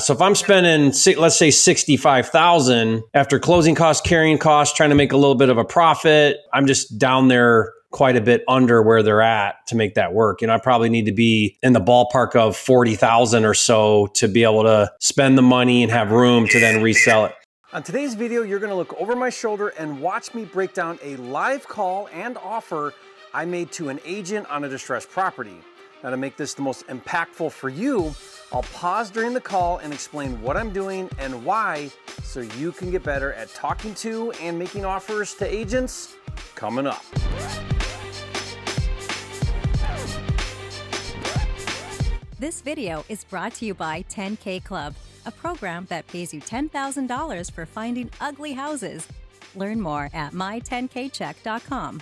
So if I'm spending, let's say 65,000 after closing costs, carrying costs, trying to make a little bit of a profit, I'm just down there quite a bit under where they're at to make that work. I probably need to be in the ballpark of 40,000 or so to be able to spend the money and have room to then resell it. On today's video, you're going to look over my shoulder and watch me break down a live call and offer I made to an agent on a distressed property. Now, to make this the most impactful for you, I'll pause during the call and explain what I'm doing and why, so you can get better at talking to and making offers to agents. Coming up. This video is brought to you by 10K Club, a program that pays you $10,000 for finding ugly houses. Learn more at my10kcheck.com.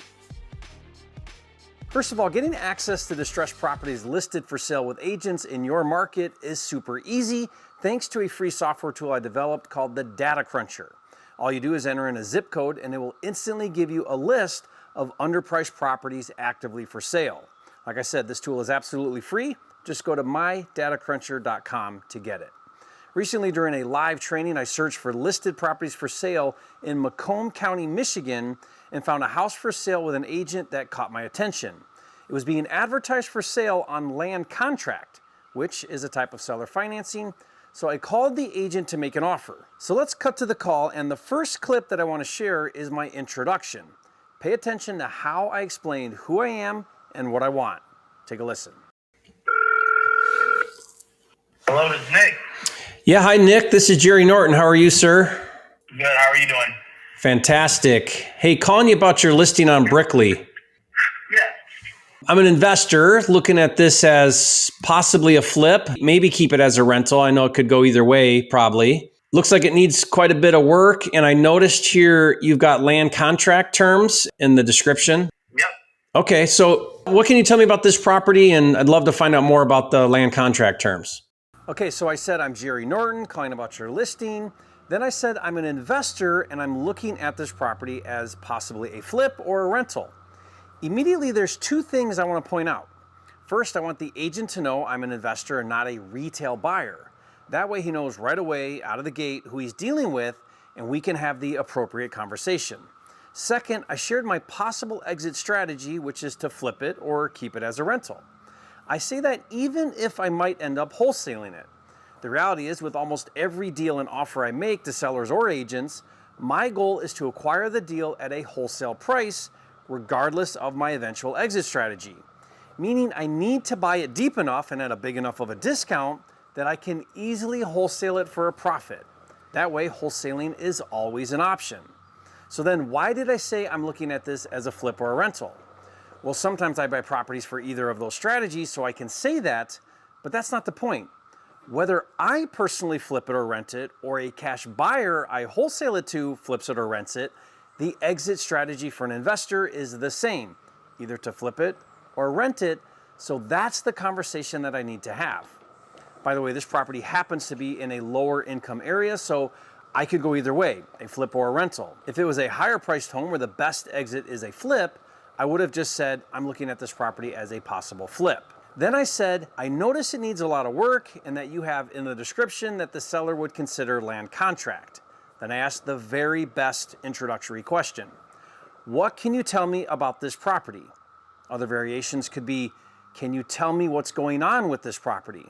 First of all, getting access to distressed properties listed for sale with agents in your market is super easy thanks to a free software tool I developed called the Data Cruncher. All you do is enter in a zip code and it will instantly give you a list of underpriced properties actively for sale. Like I said, this tool is absolutely free. Just go to mydatacruncher.com to get it. Recently, during a live training, I searched for listed properties for sale in Macomb County, Michigan, and found a house for sale with an agent that caught my attention. It was being advertised for sale on land contract, which is a type of seller financing, so I called the agent to make an offer. So let's cut to the call, and the first clip that I want to share is my introduction. Pay attention to how I explained who I am and what I want. Take a listen. Hello, this is Nick. Yeah, hi, Nick. This is Jerry Norton. How are you, sir? Good. How are you doing? Fantastic. Hey, calling you about your listing on Brickley. Yeah. I'm an investor looking at this as possibly a flip, maybe keep it as a rental. I know it could go either way, probably. Looks like it needs quite a bit of work. And I noticed here you've got land contract terms in the description. Yep. Okay, so what can you tell me about this property? And I'd love to find out more about the land contract terms. Okay, so I said I'm Jerry Norton, calling about your listing. Then I said I'm an investor and I'm looking at this property as possibly a flip or a rental. Immediately, there's two things I want to point out. First, I want the agent to know I'm an investor and not a retail buyer. That way he knows right away, out of the gate, who he's dealing with, and we can have the appropriate conversation. Second, I shared my possible exit strategy, which is to flip it or keep it as a rental. I say that even if I might end up wholesaling it. The reality is, with almost every deal and offer I make to sellers or agents, my goal is to acquire the deal at a wholesale price, regardless of my eventual exit strategy. Meaning I need to buy it deep enough and at a big enough of a discount that I can easily wholesale it for a profit. That way, wholesaling is always an option. So then why did I say I'm looking at this as a flip or a rental? Well, sometimes I buy properties for either of those strategies, so I can say that, but that's not the point. Whether I personally flip it or rent it, or a cash buyer I wholesale it to flips it or rents it, the exit strategy for an investor is the same, either to flip it or rent it, so that's the conversation that I need to have. By the way, this property happens to be in a lower income area, so I could go either way, a flip or a rental. If it was a higher priced home where the best exit is a flip, I would have just said, I'm looking at this property as a possible flip. Then I said, I notice it needs a lot of work and that you have in the description that the seller would consider land contract. Then I asked the very best introductory question. What can you tell me about this property? Other variations could be, can you tell me what's going on with this property?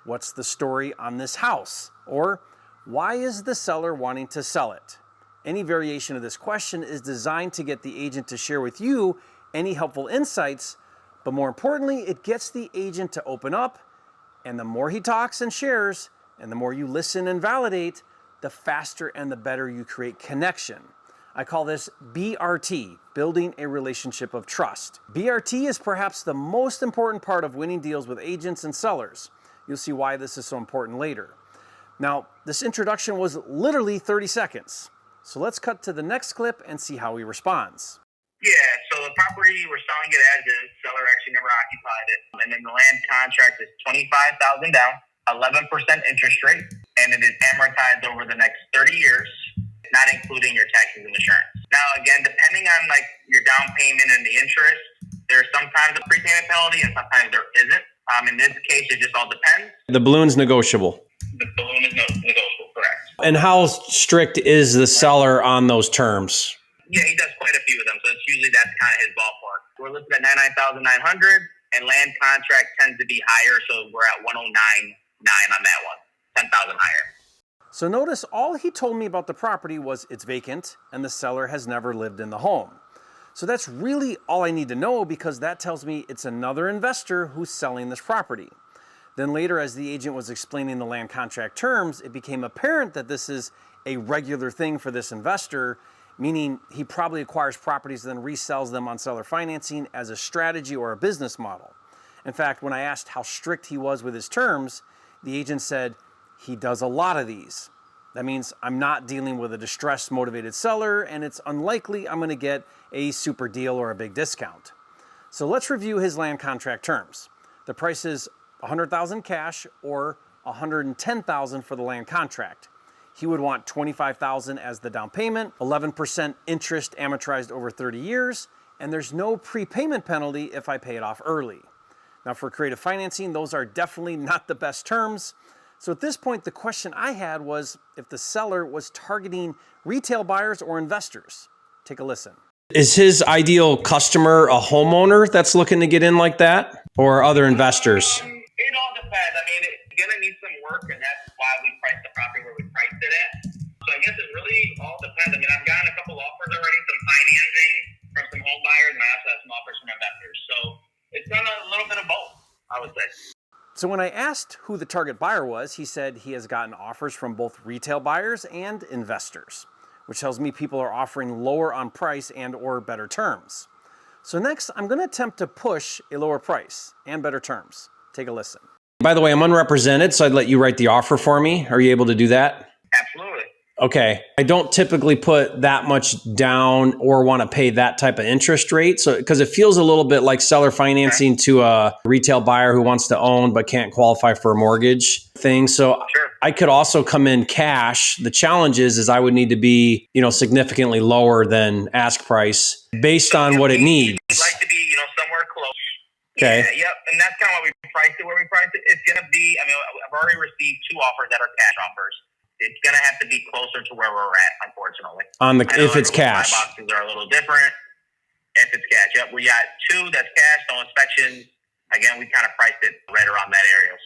What's the story on this house? Or why is the seller wanting to sell it? Any variation of this question is designed to get the agent to share with you any helpful insights, but more importantly, it gets the agent to open up, and the more he talks and shares, and the more you listen and validate, the faster and the better you create connection. I call this BRT, building a relationship of trust. BRT is perhaps the most important part of winning deals with agents and sellers. You'll see why this is so important later. Now, this introduction was literally 30 seconds. So let's cut to the next clip and see how he responds. Yeah, so the property, we're selling it as is. Seller actually never occupied it. And then the land contract is $25,000 down, 11% interest rate, and it is amortized over the next 30 years, not including your taxes and insurance. Now, again, depending on like your down payment and the interest, there's sometimes a prepayment penalty and sometimes there isn't. In this case, it just all depends. The balloon's negotiable. The balloon minimum is negotiable, correct. And how strict is the seller on those terms? Yeah, he does quite a few of them, so it's usually that's kind of his ballpark. We're listed at $99,900, and land contract tends to be higher, so we're at $109,900 on that one, $10,000 higher. So notice all he told me about the property was it's vacant and the seller has never lived in the home. So that's really all I need to know, because that tells me it's another investor who's selling this property. Then later, as the agent was explaining the land contract terms, it became apparent that this is a regular thing for this investor, meaning he probably acquires properties and then resells them on seller financing as a strategy or a business model. In fact, when I asked how strict he was with his terms, the agent said he does a lot of these. That means I'm not dealing with a distressed, motivated seller, and it's unlikely I'm going to get a super deal or a big discount. So let's review his land contract terms. The price is $100,000 cash or $110,000 for the land contract. He would want $25,000 as the down payment, 11% interest amortized over 30 years, and there's no prepayment penalty if I pay it off early. Now for creative financing, those are definitely not the best terms. So at this point, the question I had was if the seller was targeting retail buyers or investors. Take a listen. Is his ideal customer a homeowner that's looking to get in like that, or other investors? It all depends. I mean, it's going to need some work, and that's why we priced the property where we priced it at. So I guess it really all depends. I mean, I've gotten a couple offers already, some financing from some home buyers, and I also have some offers from investors. So it's done a little bit of both, I would say. So when I asked who the target buyer was, he said he has gotten offers from both retail buyers and investors, which tells me people are offering lower on price and or better terms. So next, I'm going to attempt to push a lower price and better terms. Take a listen. By the way, I'm unrepresented, so I'd let you write the offer for me. Are you able to do that? Absolutely. Okay. I don't typically put that much down or want to pay that type of interest rate. So, because it feels a little bit like seller financing to a retail buyer who wants to own but can't qualify for a mortgage thing. So Sure. I could also come in cash. The challenge is I would need to be, significantly lower than ask price based on what it needs. We'd like to be, somewhere close. Okay. Yeah, yep. And that's kind of why we priced it where we priced it. It's going to be, I've already received 2 offers that are cash offers. It's going to have to be closer to where we're at, unfortunately. If it's cash. My boxes are a little different. If it's cash, yep. We got 2 that's cash, no inspection. Again, we kind of priced it right around that area.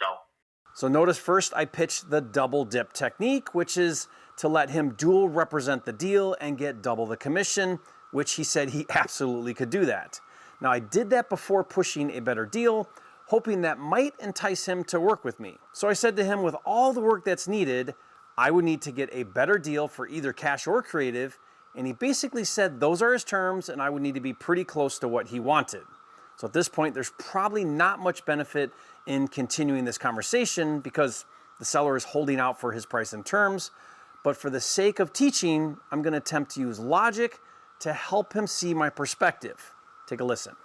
So notice first I pitched the double dip technique, which is to let him dual represent the deal and get double the commission, which he said he absolutely could do that. Now I did that before pushing a better deal, hoping that might entice him to work with me. So I said to him, with all the work that's needed, I would need to get a better deal for either cash or creative, and he basically said those are his terms and I would need to be pretty close to what he wanted. So at this point, there's probably not much benefit in continuing this conversation because the seller is holding out for his price and terms. But for the sake of teaching, I'm going to attempt to use logic to help him see my perspective. Take a listen.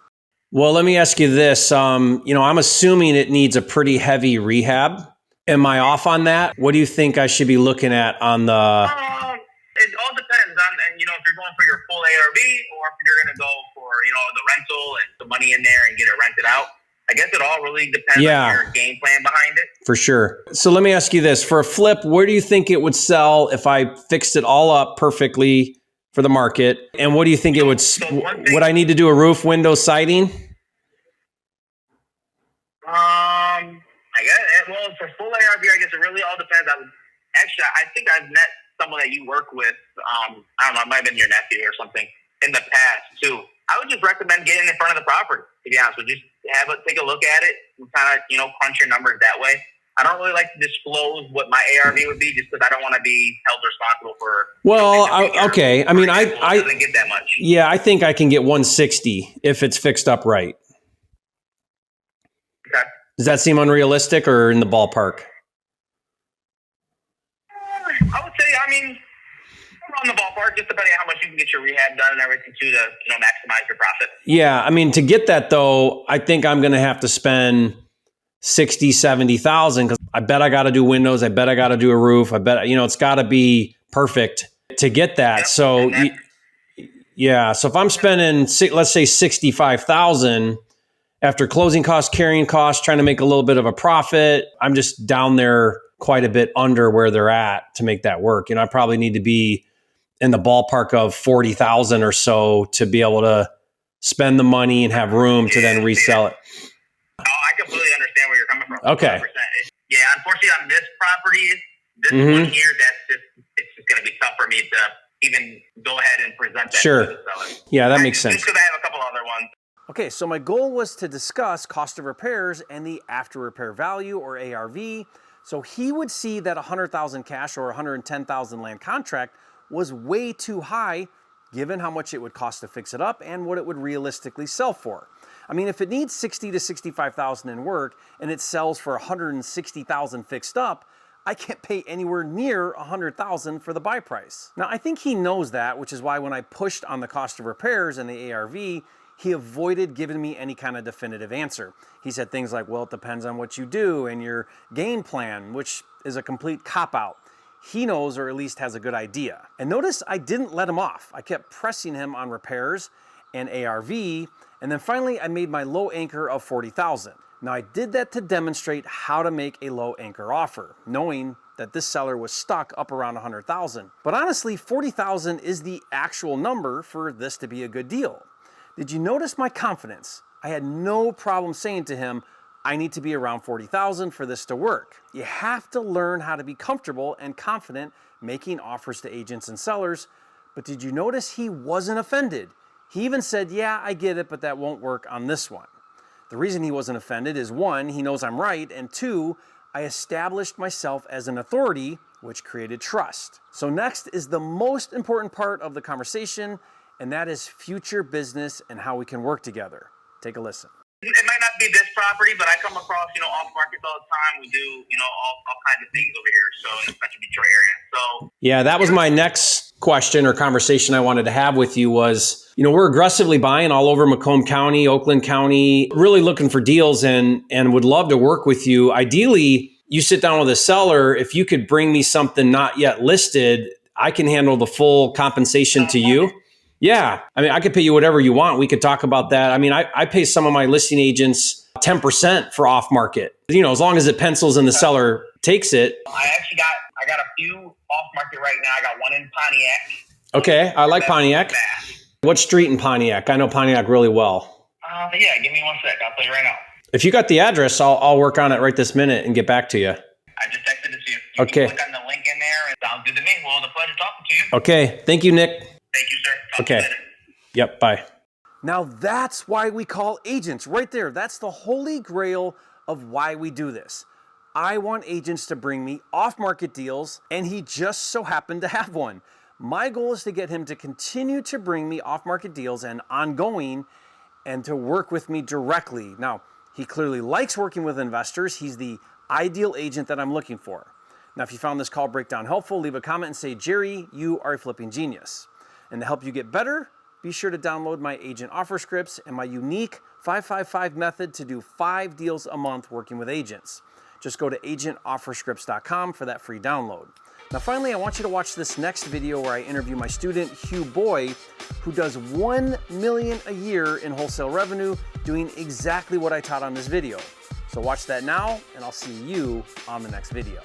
Well, let me ask you this. I'm assuming it needs a pretty heavy rehab. Am I off on that? What do you think I should be looking at on the... It all depends on, if you're going for your full ARV or if you're going to go for, the rental and the money in there and get it rented out. I guess it all really depends on your game plan behind it. For sure. So let me ask you this. For a flip, where do you think it would sell if I fixed it all up perfectly for the market? And what do you think it would... would I need to do a roof, window, siding? I guess, well, for full ARV, I guess it really all depends. I think I've met someone that you work with. I don't know, it might have been your nephew or something in the past too. I would just recommend getting in front of the property, to be honest with you. Just take a look at it and kind of, crunch your numbers that way. I don't really like to disclose what my ARV would be just because I don't want to be held responsible for. Well, okay. I mean, I doesn't get that much. Yeah, I think I can get 160 if it's fixed up right. Okay. Does that seem unrealistic or in the ballpark? I would say, around the ballpark, just depending on how much you can get your rehab done and everything too to, maximize your profit. Yeah. I mean, to get that though, I think I'm going to have to spend 60, 70,000 because I bet I got to do windows. I bet I got to do a roof. I bet, it's got to be perfect to get that. Yep. So yeah. So if I'm spending, let's say 65,000 after closing costs, carrying costs, trying to make a little bit of a profit, I'm just down there quite a bit under where they're at to make that work. I probably need to be in the ballpark of 40,000 or so to be able to spend the money and have room to then resell it. Oh, I completely understand where you're coming from. Okay. 100%. Yeah, unfortunately on this property, this one here, it's just going to be tough for me to even go ahead and present that Sure. to the seller. Yeah, that makes sense. Just because I have a couple other ones. Okay, so my goal was to discuss cost of repairs and the after repair value, or ARV, so he would see that 100,000 cash or 110,000 land contract was way too high given how much it would cost to fix it up and what it would realistically sell for. I mean, if it needs 60 to 65,000 in work and it sells for 160,000 fixed up, I can't pay anywhere near 100,000 for the buy price. Now, I think he knows that, which is why when I pushed on the cost of repairs and the ARV, he avoided giving me any kind of definitive answer. He said things like, well, it depends on what you do and your game plan, which is a complete cop-out. He knows, or at least has a good idea. And notice I didn't let him off. I kept pressing him on repairs and ARV, and then finally I made my low anchor of 40,000. Now I did that to demonstrate how to make a low anchor offer, knowing that this seller was stuck up around 100,000. But honestly, 40,000 is the actual number for this to be a good deal. Did you notice my confidence? I had no problem saying to him, I need to be around 40,000 for this to work. You have to learn how to be comfortable and confident making offers to agents and sellers. But did you notice he wasn't offended? He even said, yeah, I get it, but that won't work on this one. The reason he wasn't offended is, one, he knows I'm right, and two, I established myself as an authority, which created trust. So next is the most important part of the conversation, and that is future business and how we can work together. Take a listen. It might not be this property, but I come across, off markets all the time. We do, all kinds of things over here. So in the Central Detroit area. So yeah, that was my next question or conversation I wanted to have with you was, we're aggressively buying all over Macomb County, Oakland County, really looking for deals and would love to work with you. Ideally, you sit down with a seller. If you could bring me something not yet listed, I can handle the full compensation to you. Yeah. I mean, I could pay you whatever you want. We could talk about that. I mean, I pay some of my listing agents 10% for off market, as long as it pencils and the seller takes it. I got a few off market right now. I got one in Pontiac. Okay. I like Pontiac. What street in Pontiac? I know Pontiac really well. Yeah, give me 1 sec. I'll tell you right now. If you got the address, I'll work on it right this minute and get back to you. I just texted it to you. You Okay. can click on the link in there. It sounds good to me. Well, it's a pleasure talking to you. Okay. Thank you, Nick. Thank you, sir. Talk to you Okay. later. Yep. Bye. Now that's why we call agents right there. That's the holy grail of why we do this. I want agents to bring me off-market deals, and he just so happened to have one. My goal is to get him to continue to bring me off-market deals and ongoing, and to work with me directly. Now, he clearly likes working with investors. He's the ideal agent that I'm looking for. Now, if you found this call breakdown helpful, leave a comment and say, Jerry, you are a flipping genius. And to help you get better, be sure to download my agent offer scripts and my unique 555 method to do 5 deals a month working with agents. Just go to agentofferscripts.com for that free download. Now finally, I want you to watch this next video where I interview my student, Hugh Boy, who does $1 million a year in wholesale revenue, doing exactly what I taught on this video. So watch that now, and I'll see you on the next video.